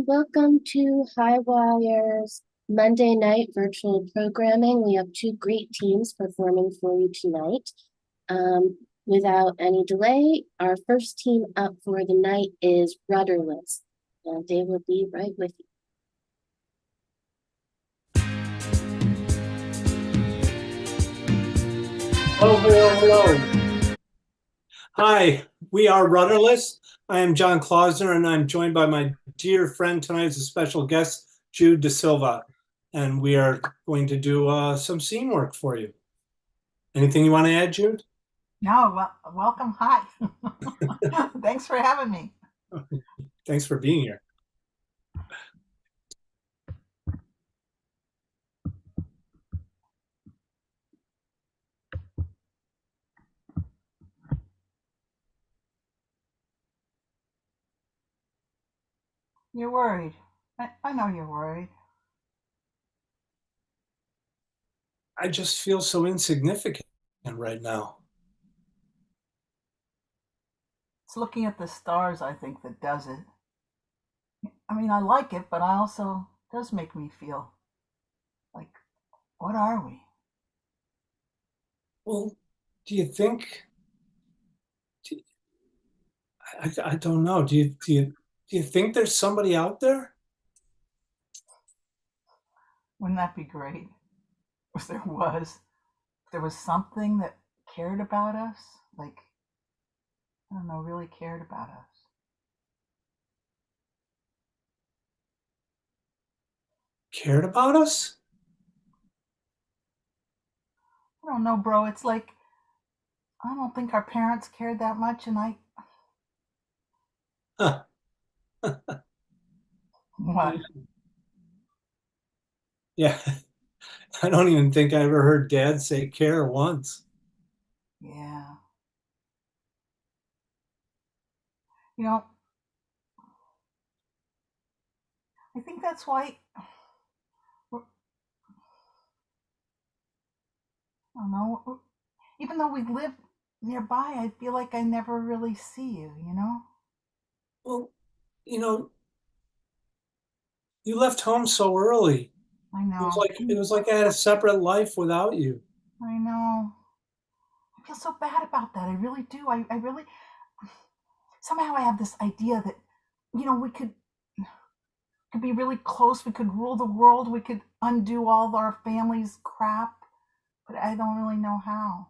welcome to Highwire's Monday night virtual programming. We have two great teams performing for you tonight. Without any delay, our first team up for the night is Rudderless, and they will be right with you. Hello, hello, hello. Hi, we are Rudderless. I am John Klausner, and I'm joined by my dear friend tonight as a special guest, Jude Da Silva. And we are going to do some scene work for you. Anything you want to add, Jude? No, welcome. Hi. Thanks for having me. Thanks for being here. You're worried. I know you're worried. I just feel so insignificant right now. It's looking at the stars, I think, that does it. I mean, I like it, but I also does make me feel like, what are we? Well, do you think? I don't know. Do you think there's somebody out there? Wouldn't that be great? If there was something that cared about us, like, I don't know, really cared about us. Cared about us? I don't know, bro. It's like, I don't think our parents cared that much, and Huh. what? Yeah. I don't even think I ever heard Dad say care once. Yeah. You know, I think that's why I don't know. Even though we live nearby, I feel like I never really see you, you know? Well, you know, you left home so early. I It was know. like it was like I had a separate life without you. I know. I feel so bad about that. I really do. I really, somehow I have this idea that, we could be really close. We could rule the world. We could undo all our family's crap, but I don't really know how.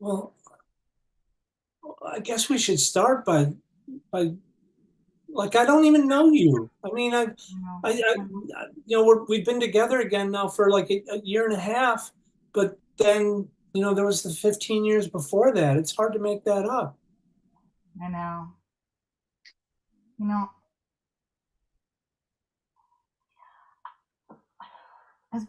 Well, I guess we should start by like I don't even know you. I mean, You know, we've been together again now for like a year and a half, but then there was the 15 years before that. It's hard to make that up. I know. You know, as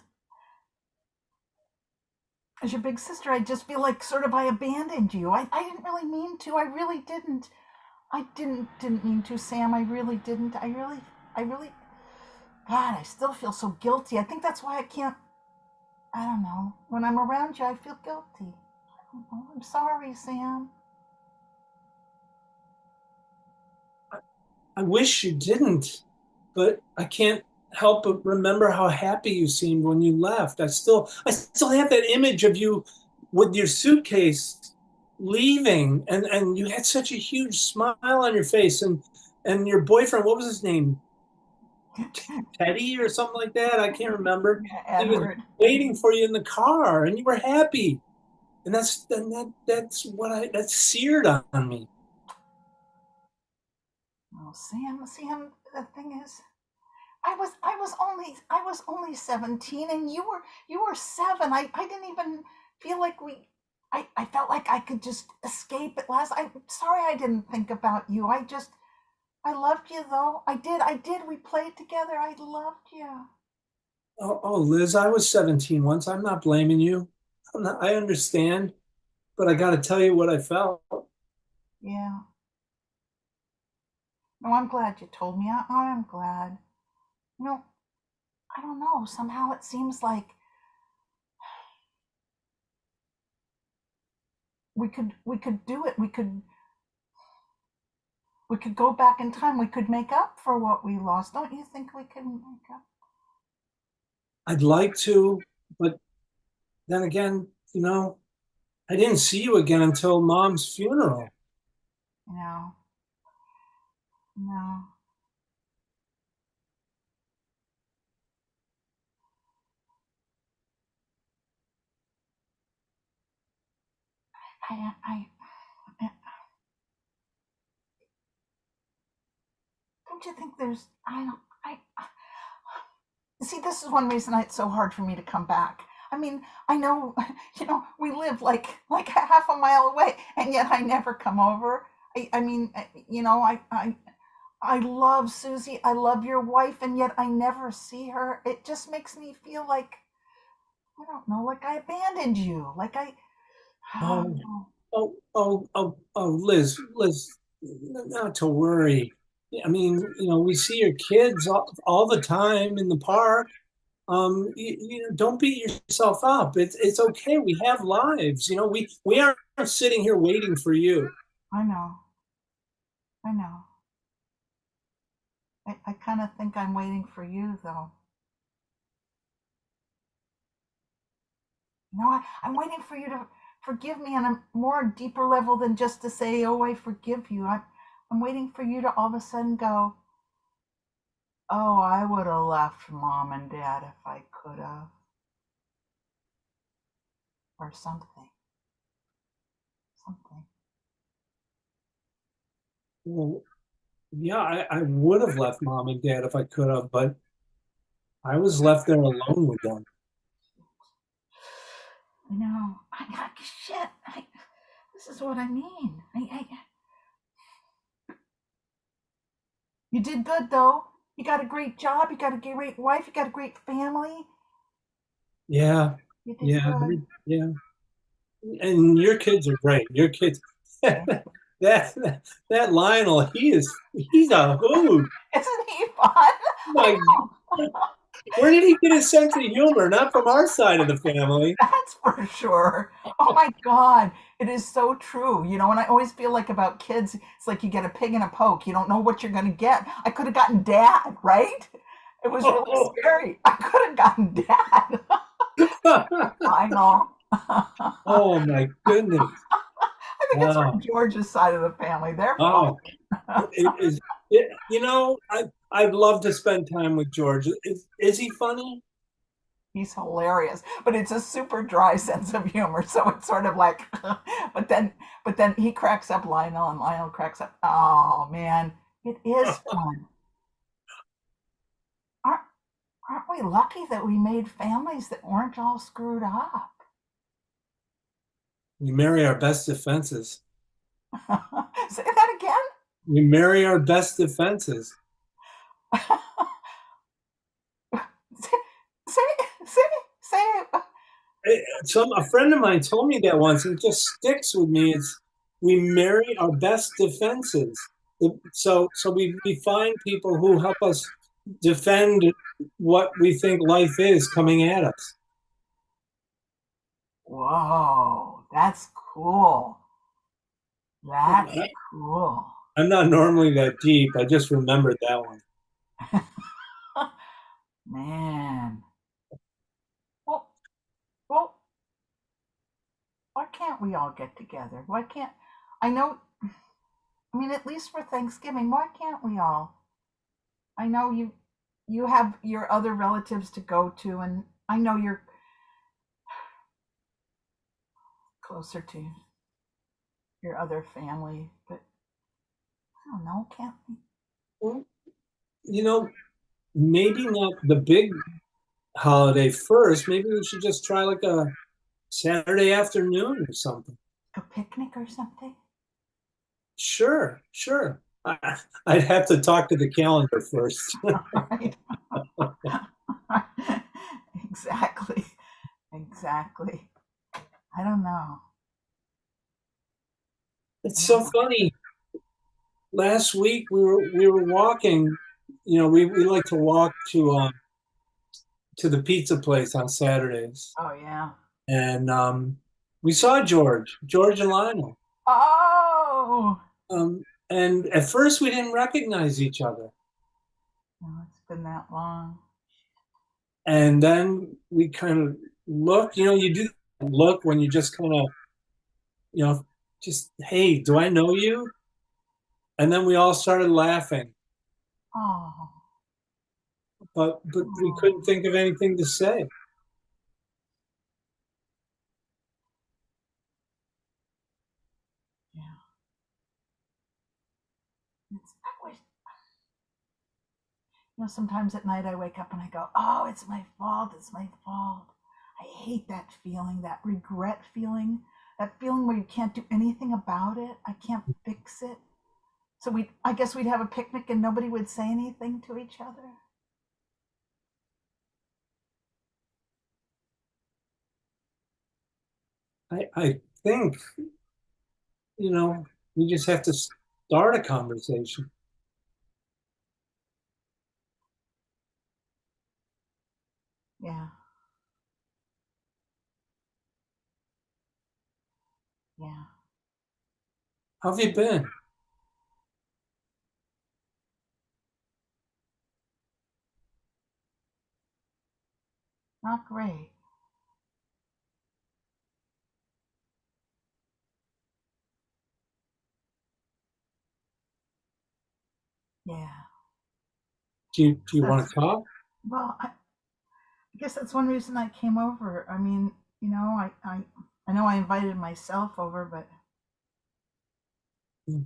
as your big sister, I just feel like sort of I abandoned you. I didn't really mean to. I really didn't. I didn't mean to, Sam. I really didn't. I really, God, I still feel so guilty. I think that's why I can't. I don't know. When I'm around you, I feel guilty. I don't know. I'm sorry, Sam. I wish you didn't, but I can't help but remember how happy you seemed when you left. I still have that image of you with your suitcase leaving, and you had such a huge smile on your face, and your boyfriend, what was his name? Teddy or something like that. I can't remember. Yeah, He was Edward. waiting for you in the car, and you were happy. And that's seared on me. Oh, Sam. The thing is, I was only 17, and you were 7. I didn't even feel like we. I felt like I could just escape at last. I'm sorry I didn't think about you. I loved you though. I did. We played together. I loved you. Oh, Liz, I was 17 once. I'm not blaming you. I understand, but I got to tell you what I felt. Yeah. No, I'm glad you told me. I'm glad. You know, I don't know. Somehow it seems like we could do it. We could. We could go back in time. We could make up for what we lost. Don't you think we could make up? I'd like to, but then again, I didn't see you again until Mom's funeral. No. No. I don't you think there's, I don't, I, see, this is one reason it's so hard for me to come back. I mean, I know, we live like half a mile away, and yet I never come over. I mean, I love Susie. I love your wife, and yet I never see her. It just makes me feel like, I don't know, like I abandoned you. Like I don't Oh, know. Liz, not to worry. I mean, we see your kids all the time in the park. Don't beat yourself up. It's okay. We have lives. We aren't sitting here waiting for you. I know. I know. I kind of think I'm waiting for you, though. I'm waiting for you to forgive me on a more deeper level than just to say, "Oh, I forgive you." I'm waiting for you to all of a sudden go, "Oh, I would have left Mom and Dad if I could have," or something. Something. Well, yeah, I would have left Mom and Dad if I could have, but I was left there alone with them. No, shit. This is what I mean. You did good though. You got a great job. You got a great wife. You got a great family. Yeah, You did yeah, good. yeah. And your kids are great. Your kids, Yeah. that Lionel, he's a hoot. Isn't he fun? I My, know. where did he get his sense of humor? Not from our side of the family. That's for sure. Oh my God. It is so true. And I always feel like about kids, it's like you get a pig in a poke. You don't know what you're going to get. I could have gotten Dad, right? It was really scary. I could have gotten Dad. I know. Oh my goodness! I think it's Wow. from George's side of the family. They're Oh, fun. it is. I'd love to spend time with George. Is he funny? He's hilarious, but it's a super dry sense of humor. So it's sort of like, but then he cracks up Lionel, and Lionel cracks up. Oh man, it is fun. Aren't aren't we lucky that we made families that weren't all screwed up? We marry our best defenses. Say that again. We marry our best defenses. say say. A friend of mine told me that once, and it just sticks with me. It's we marry our best defenses. So we find people who help us defend what we think life is coming at us. Whoa, that's cool. That's I- cool. I'm not normally that deep. I just remembered that one. Man. Well, well, why can't we all get together? Why can't I know I mean at least for Thanksgiving, why can't we all? I know you have your other relatives to go to, and I know you're closer to your other family, but I don't know, can't we? Well, you know, maybe not the big holiday first. Maybe we should just try like a Saturday afternoon or something. A picnic or something? Sure, sure. I'd have to talk to the calendar first. Right. Exactly. Exactly. I don't know. It's so funny. Last week we were walking. We like to walk to the pizza place on Saturdays, Oh yeah. and we saw George and Lionel. Oh. Um, And at first we didn't recognize each other. Oh, it's been that long. And then we kind of look, you do look when you just kind of, just, hey, do I know you? And then we all started laughing, Oh, but we couldn't think of anything to say. yeah. I wish, sometimes at night I wake up and I go, oh, it's my fault. It's my fault. I hate that feeling, that regret feeling, that feeling where you can't do anything about it. I can't fix it. So I guess we'd have a picnic and nobody would say anything to each other. I think, we just have to start a conversation. Yeah. Yeah. How have you been? Not great. Yeah. Do you want to talk? Well, I guess that's one reason I came over. I mean, I know I invited myself over, but Hmm.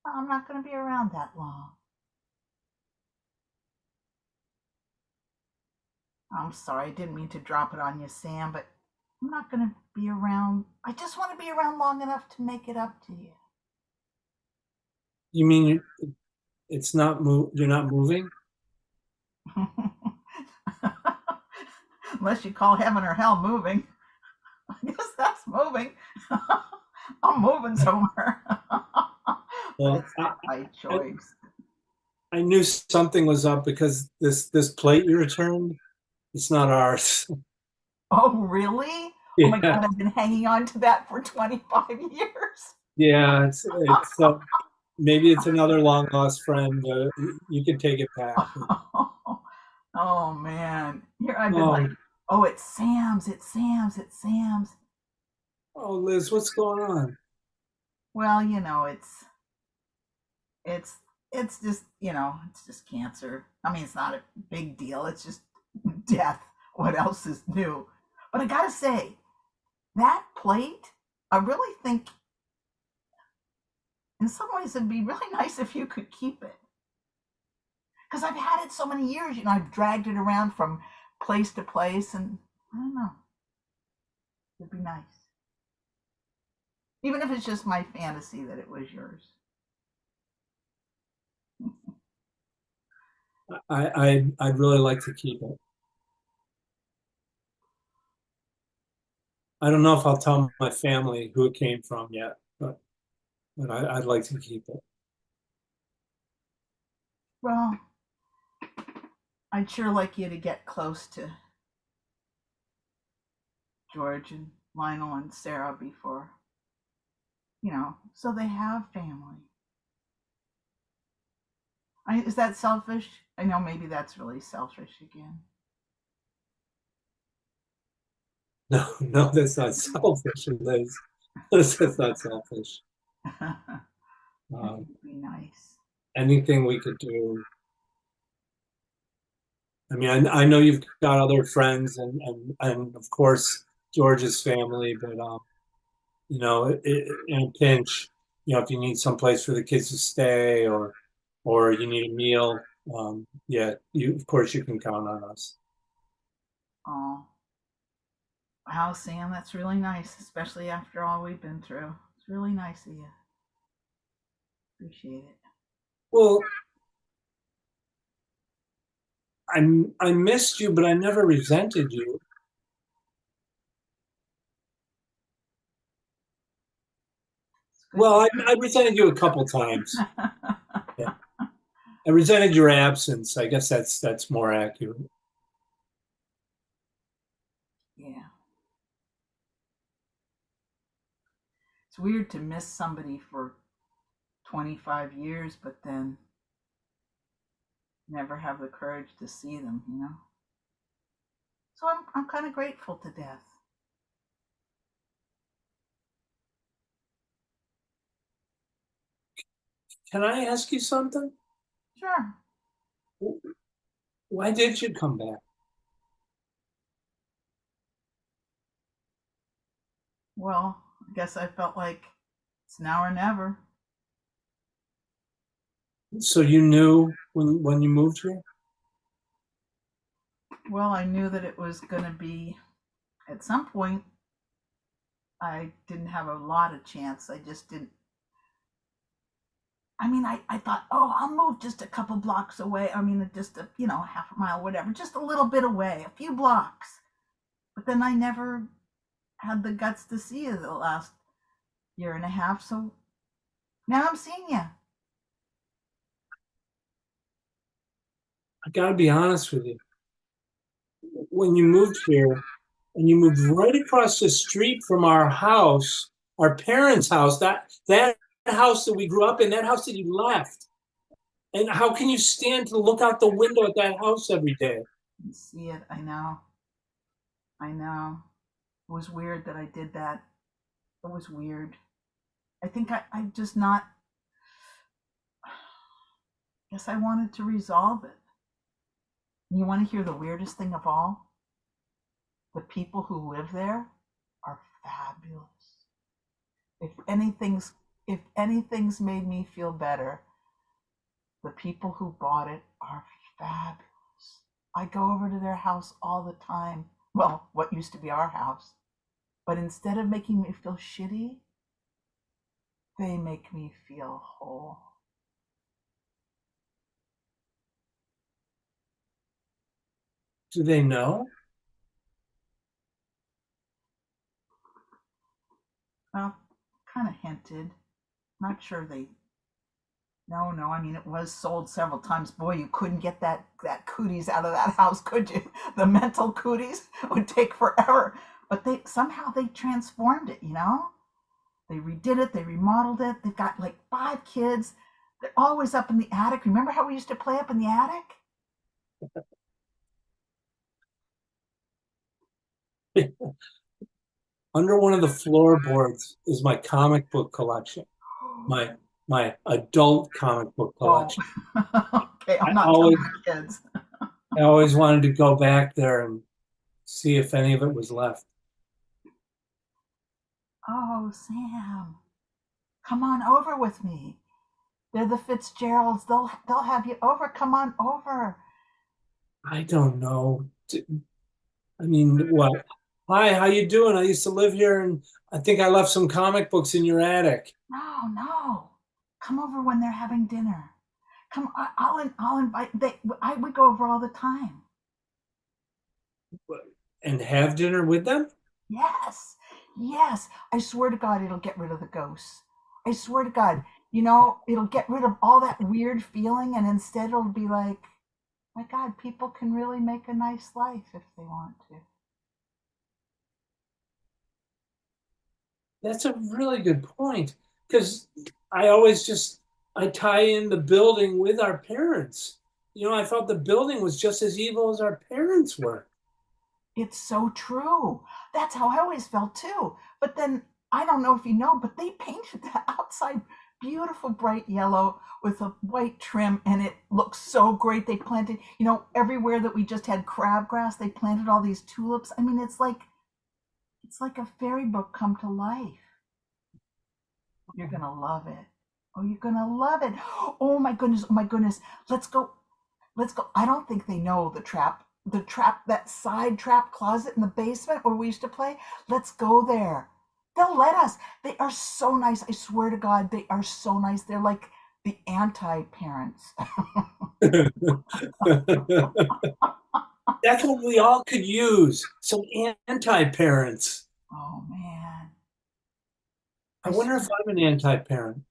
I'm not going to be around that long. I'm sorry, I didn't mean to drop it on you, Sam, but I'm not going to be around. I just want to be around long enough to make it up to you. You mean it's not you're not moving? Unless you call heaven or hell moving. I guess that's moving. I'm moving somewhere. But Well, it's not my I, choice. I knew something was up because this plate you returned, it's not ours. Oh, really? Oh my Yeah, God, I've been hanging on to that for 25 years. yeah. It's maybe it's another long lost friend. You can take it back. Oh man. Here I've been like, Oh, oh, it's Sam's, it's Sam's, it's Sam's. oh, Liz, what's going on? Well, it's it's just, it's just cancer. I mean, it's not a big deal. It's just death. What else is new? But I gotta say, that plate, I really think in some ways it'd be really nice if you could keep it. Because I've had it so many years, I've dragged it around from place to place, and I don't know, it'd be nice. Even if it's just my fantasy that it was yours. I'd really like to keep it. I don't know if I'll tell my family who it came from yet, but I'd like to keep it. Well, I'd sure like you to get close to George and Lionel and Sarah before, so they have family. Is that selfish? I know maybe that's really selfish again. No, no, that's not selfish, Liz. That's not selfish. It Um, would be nice. Anything we could do. I mean, I know you've got other friends and of course George's family, but in a pinch, if you need some place for the kids to stay or you need a meal, yeah, of course you can count on us. Oh, wow, Sam, that's really nice, especially after all we've been through. It's really nice of you. Appreciate it. Well, I missed you, but I never resented you. Well, I resented you a couple times. Yeah. I resented your absence. I guess that's more accurate. Yeah. It's weird to miss somebody for 25 years, but then never have the courage to see them, you know? So I'm kind of grateful to death. Can I ask you something? Sure. Why did you come back? Well, I guess I felt like it's now or never. So you knew when you moved here? Well, I knew that it was going to be at some point. I didn't have a lot of chance. I just didn't. I mean, I thought, oh, I'll move just a couple blocks away. I mean, just a, half a mile, whatever, just a little bit away, a few blocks. But then I never had the guts to see you the last year and a half. So now I'm seeing you. I gotta be honest with you. When you moved here, and you moved right across the street from our house, our parents' house, that house that we grew up in, that house that you left. And how can you stand to look out the window at that house every day? You see it. I know. I know. It was weird that I did that. It was weird. I think I just not. Guess I wanted to resolve it. You want to hear the weirdest thing of all? The people who live there are fabulous. If anything's made me feel better, the people who bought it are fabulous. I go over to their house all the time. Well, what used to be our house. But instead of making me feel shitty, they make me feel whole. Do they know? Well, kind of hinted. Not sure they. No. I mean, it was sold several times. Boy, you couldn't get that cooties out of that house, could you? The mental cooties would take forever. But they transformed it. They redid it. They remodeled it. They've got like 5 kids. They're always up in the attic. Remember how we used to play up in the attic? Under one of the floorboards is my comic book collection, my adult comic book collection. Oh, okay. I'm I not always, telling my kids. I always wanted to go back there and see if any of it was left. Oh, Sam, come on over with me. They're the Fitzgeralds. They'll have you over. Come on over. I don't know. I mean, what? Hi, how you doing? I used to live here, and I think I left some comic books in your attic. No. Come over when they're having dinner. Come, I'll invite. We go over all the time. And have dinner with them? Yes. I swear to God, it'll get rid of the ghosts. I swear to God, it'll get rid of all that weird feeling, and instead it'll be like, my God, people can really make a nice life if they want to. That's a really good point, because I tie in the building with our parents. I thought the building was just as evil as our parents were. It's so true. That's how I always felt too. But then I don't know if you know, but they painted the outside beautiful bright yellow with a white trim, and it looks so great. They planted, everywhere that we just had crabgrass, they planted all these tulips. I mean, it's like a fairy book come to life. You're gonna love it. Oh, you're gonna love it. Oh my goodness. Let's go. I don't think they know the trap, that side trap closet in the basement where we used to play. Let's go there. They'll let us. They are so nice. I swear to God, they are so nice. They're like the anti-parents. That's what we all could use, some anti-parents. Oh man. I wonder if I'm an anti-parent.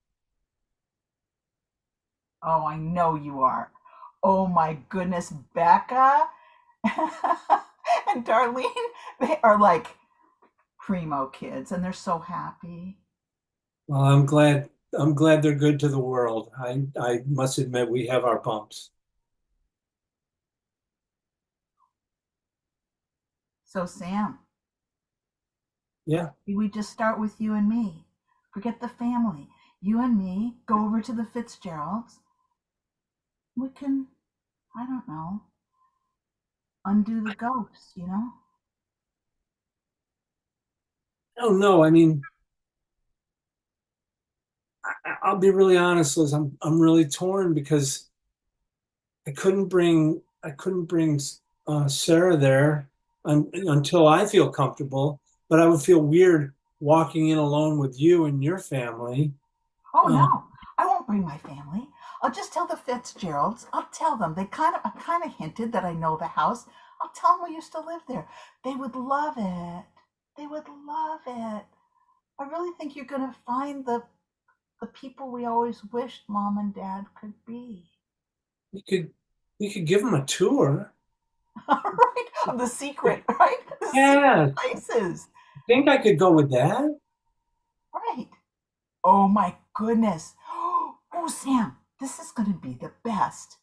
Oh, I know you are. Oh my goodness, Becca and Darlene, they are like primo kids, and they're so happy. Well, I'm glad I'm glad they're good to the world. I must admit we have our bumps. So, Sam, Yeah. we just start with you and me. Forget the family. You and me go over to the Fitzgeralds. We can, I don't know, undo the ghosts, you know? Oh no, I mean, I'll be really honest, Liz. I'm really torn because I couldn't bring Sarah there until I feel comfortable, but I would feel weird walking in alone with you and your family. Oh Um, no, I won't bring my family. I'll just tell the Fitzgeralds. I'll tell them. I kind of hinted that I know the house. I'll tell them we used to live there. They would love it. They would love it. I really think you're gonna find the people we always wished mom and dad could be. we could we could give them a tour. Right? Of the secret, right? The secret Yeah, places. I think I could go with that. Right. Oh my goodness. Oh, Sam, this is gonna be the best.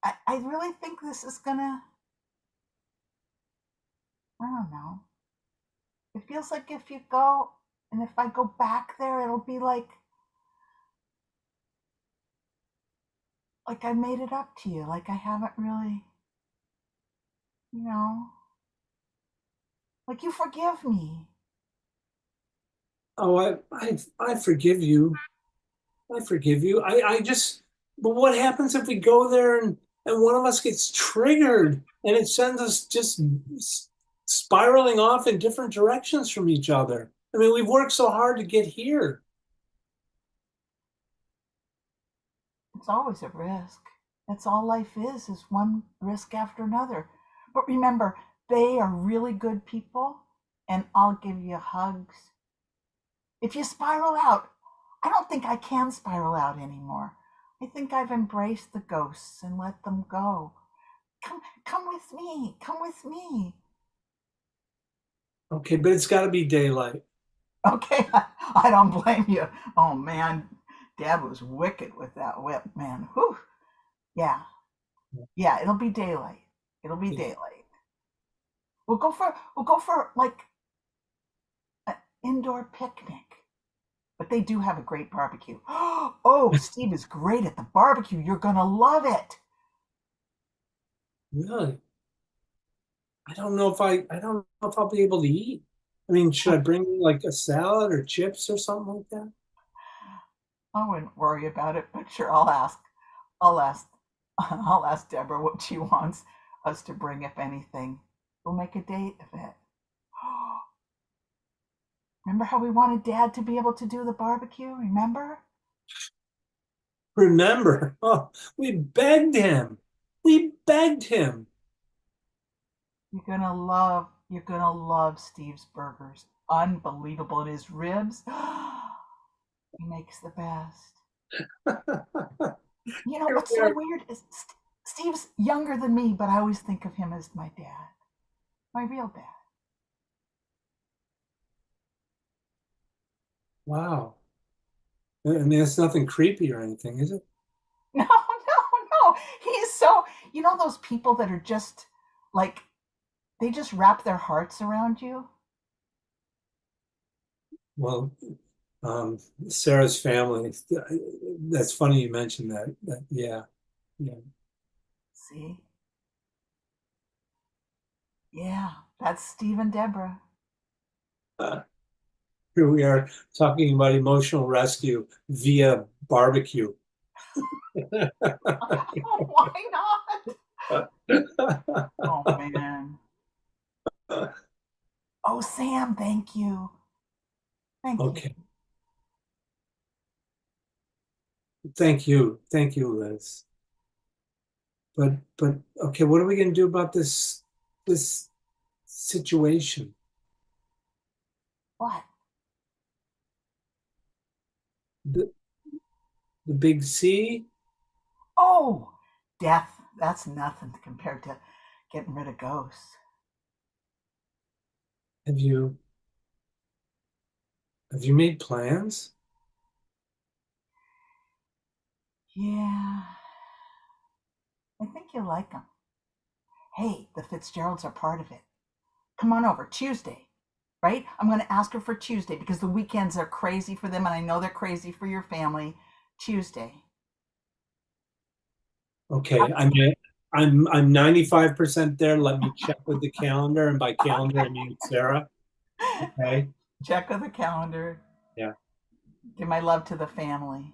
I really think this is gonna, I don't know. It feels like if you go and if I go back there, it'll be like I made it up to you, like I haven't really, you know, like you forgive me. Oh, I forgive you. I forgive you. I just, but what happens if we go there and one of us gets triggered and it sends us just spiraling off in different directions from each other? I mean, we've worked so hard to get here. It's always a risk. That's all life is one risk after another. But remember, they are really good people, and I'll give you hugs. If you spiral out, I don't think I can spiral out anymore. I think I've embraced the ghosts and let them go. Come with me. Come with me. Okay, but it's got to be daylight. Okay, I don't blame you. Oh man, Dad was wicked with that whip, man. Whew. Yeah, yeah. It'll be daylight. It'll be daylight. We'll go for like an indoor picnic. But they do have a great barbecue. Oh, Steve is great at the barbecue. You're gonna love it. Really? I don't know if I'll be able to eat. I mean, should I bring like a salad or chips or something like that? I wouldn't worry about it, but sure, I'll ask. I'll ask. I'll ask Deborah what she wants us to bring, if anything. We'll make a date of it. Remember how we wanted Dad to be able to do the barbecue? Remember? Remember, oh, we begged him. We begged him. You're gonna love Steve's burgers. Unbelievable. And his ribs. He makes the best. You know Here what's we so are. weird is Steve's younger than me, but I always think of him as my dad, my real dad. Wow. I mean, it's nothing creepy or anything, is it? No, no, no. He's so, those people that are just like, they just wrap their hearts around you. Well, Sarah's family. That's funny you mentioned that. Yeah, yeah. See? Yeah, that's Steve and Deborah. Uh, Here we are talking about emotional rescue via barbecue. Why not? Oh, man. Oh, Sam, thank you. Thank you. Okay. Thank you, Liz. But okay, what are we going to do about this situation? What? The the big C? Oh, death. That's nothing compared to getting rid of ghosts. Have you have you made plans? Yeah. I think you like them. Hey, the Fitzgeralds are part of it. Come on over Tuesday, right? I'm going to ask her for Tuesday because the weekends are crazy for them, and I know they're crazy for your family. Tuesday. Okay, I'm 95% there. Let me check with the calendar, and by calendar I mean Sarah. Okay. Check with the calendar. Yeah. Give my love to the family.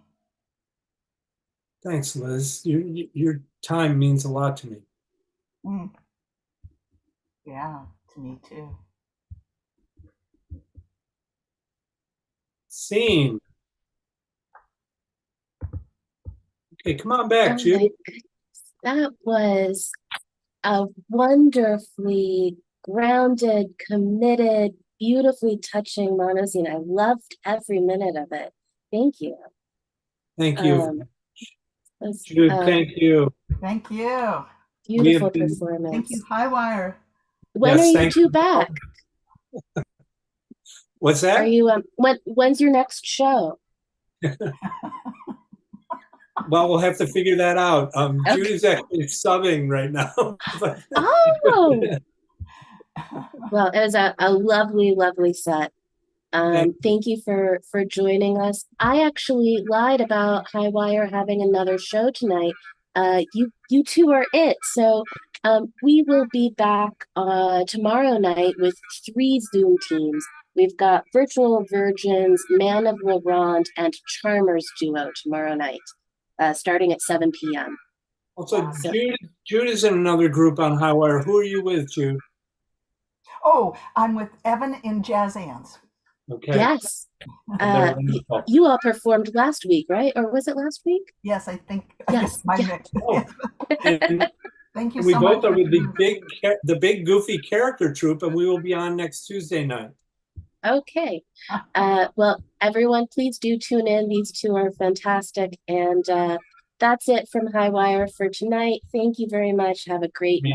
Thanks, Liz. Your time means a lot to me. Mm. Yeah, to me too. Scene. Okay, come on back, Oh Jude. my goodness. That was a wonderfully grounded, committed, beautifully touching monoscene. I loved every minute of it. Thank you. Thank you. Was, Jude, thank you. Thank you. beautiful been- performance. Thank you, Highwire. When Yes, are you thank two you. back? What's that? Are you when's your next show? Well, we'll have to figure that out. Okay. Jude is actually subbing right now. But Oh, well, it was a lovely, lovely set. Thank you for joining us. I actually lied about Highwire having another show tonight. You two are it. So we will be back tomorrow night with 3 Zoom teams. We've got Virtual Virgins, Man of Laurent, and Charmers duo tomorrow night, starting at 7 p.m. also, So- Jude is in another group on Highwire. Who are you with, Jude? Oh, I'm with Evan in Jazz Hands. Okay. Yes. They're wonderful. You all performed last week, right? Or was it last week? Yes, I think. Yes, My yeah. mix. Oh, and Thank you we so both much. are with the big goofy character troupe, and we will be on next Tuesday night. Okay. Well, everyone, please do tune in. These two are fantastic. And that's it from Highwire for tonight. Thank you very much. Have a great Man.